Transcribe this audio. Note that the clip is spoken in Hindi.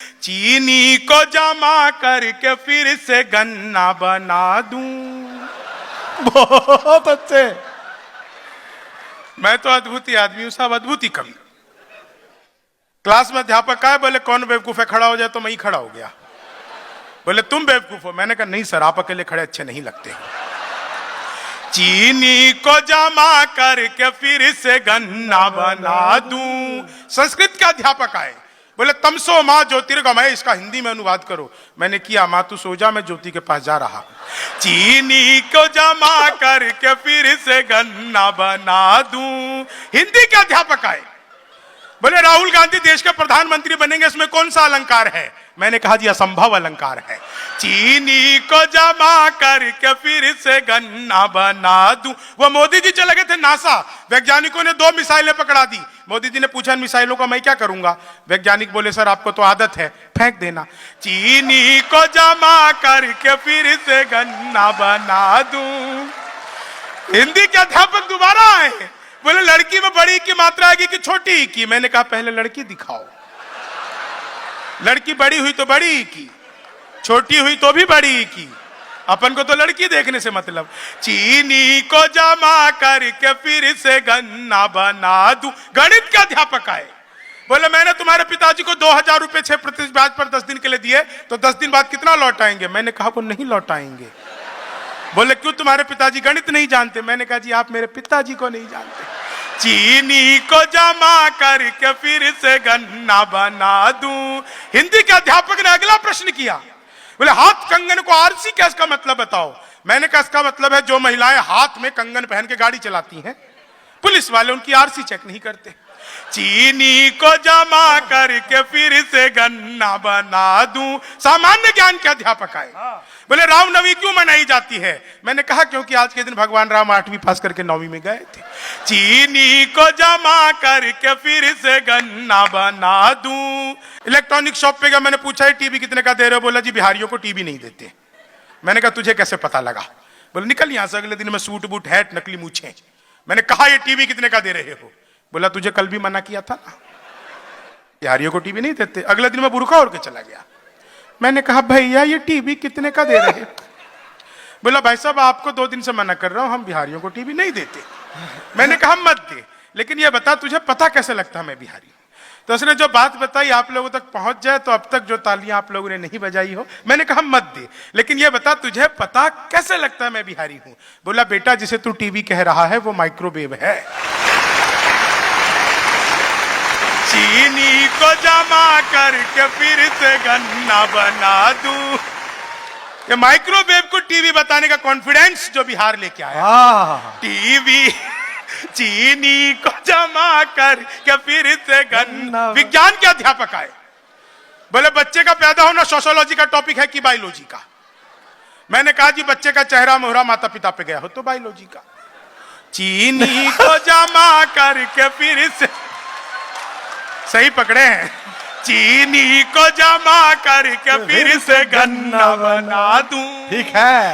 चीनी को जमा करके फिर से गन्ना बना दूं। बहुत अच्छे। मैं तो अद्भुत ही आदमी हूं साहब, अद्भुत ही कवि। क्लास में अध्यापक का है, बोले कौन बेवकूफ है, खड़ा हो जाए, तो मैं ही खड़ा हो गया। बोले तुम बेवकूफ हो। मैंने कहा नहीं सर, आप अकेले खड़े अच्छे नहीं लगते। चीनी को जमा करके फिर से गन्ना बना दूं। संस्कृत का अध्यापक आए, बोले तमसो माँ ज्योतिर्गमय, इसका हिंदी में अनुवाद करो। मैंने किया, माँ तू सो जा, मैं ज्योति के पास जा रहा। चीनी को जमा करके फिर से गन्ना बना दूं। हिंदी के अध्यापक आए, बोले राहुल गांधी देश के प्रधानमंत्री बनेंगे, इसमें कौन सा अलंकार है? मैंने कहा जी असंभव अलंकार है। चीनी को जमा करके फिर से गन्ना बना दूं। वो मोदी जी चले गए थे नासा, वैज्ञानिकों ने 2 मिसाइलें पकड़ा दी। मोदी जी ने पूछा इन मिसाइलों का मैं क्या करूंगा? वैज्ञानिक बोले सर आपको तो आदत है, फेंक देना। चीनी को जमा करके फिर से गन्ना बना दूं। हिंदी के अध्यापक दोबारा आए, बोले लड़की में बड़ी की मात्रा आएगी कि छोटी की? मैंने कहा पहले लड़की दिखाओ। लड़की बड़ी हुई तो बड़ी की, छोटी हुई तो भी बड़ी की, अपन को तो लड़की देखने से मतलब। चीनी को जमा करके फिर से गन्ना बना दूं। गणित के अध्यापक आए, बोले मैंने तुम्हारे पिताजी को 2000 रुपए 6% ब्याज पर 10 दिन के लिए दिए, तो 10 दिन बाद कितना लौटाएंगे? मैंने कहा वो नहीं लौटाएंगे। बोले क्यों, तुम्हारे पिताजी गणित नहीं जानते? मैंने कहा जी आप मेरे पिताजी को नहीं जानते। चीनी को जमा करके फिर से गन्ना बना दूं। हिंदी के अध्यापक ने अगला प्रश्न किया, बोले हाथ कंगन को आरसी क्या इसका मतलब बताओ? मैंने कहा इसका मतलब है जो महिलाएं हाथ में कंगन पहन के गाड़ी चलाती हैं, पुलिस वाले उनकी आरसी चेक नहीं करते। चीनी को जमा करके फिर से गन्ना बना दूं। सामान्य ज्ञान के अध्यापक आए, बोले रामनवमी क्यों मनाई जाती है? मैंने कहा क्योंकि आज के दिन भगवान राम 8वीं पास करके 9वीं में गए थे। चीनी को जमा करके फिर से गन्ना बना दूं। इलेक्ट्रॉनिक शॉप पे गया, मैंने पूछा टीवी कितने का दे रहे हो? बोला जी बिहारियों को टीवी नहीं देते। मैंने कहा तुझे कैसे पता लगा? बोले निकल यहां से। अगले दिन में सूट बूट हैट नकली मूछें। मैंने कहा ये टीवी कितने का दे रहे हो? बोला तुझे कल भी मना किया था ना, बिहारियों को टीवी नहीं देते। अगले दिन में बुरखा ओढ़ के चला गया। मैंने कहा भैया ये टीवी कितने का दे रहे? बोला भाई साहब आपको 2 दिन से मना कर रहा हूं, हम बिहारियों को टीवी नहीं देते। मैंने कहा मत दे, लेकिन ये बता तुझे पता कैसे लगता है मैं बिहारी? तो उसने जो बात बताई आप लोगों तक पहुंच जाए, तो अब तक जो तालियां आप लोगों ने नहीं बजाई हो। मैंने कहा मत दे, लेकिन ये बता तुझे पता कैसे लगता है मैं बिहारी हूं? बोला बेटा जिसे तू टीवी कह रहा है वो माइक्रोवेव है। चीनी को जमा करके फिर से गन्ना बना दूं। ये माइक्रोवेव को टीवी बताने का कॉन्फिडेंस जो बिहार लेके आया। टीवी चीनी को जमा करके फिर से गन्ना। विज्ञान के अध्यापक आए, बोले बच्चे का पैदा होना सोशियोलॉजी का टॉपिक है कि बायोलॉजी का? मैंने कहा जी बच्चे का चेहरा मोहरा माता पिता पे गया हो तो बायोलॉजी का। चीनी को जमा करके फिर से, सही पकड़े हैं, चीनी को जमा करके फिर से गन्ना बना दूं। ठीक है।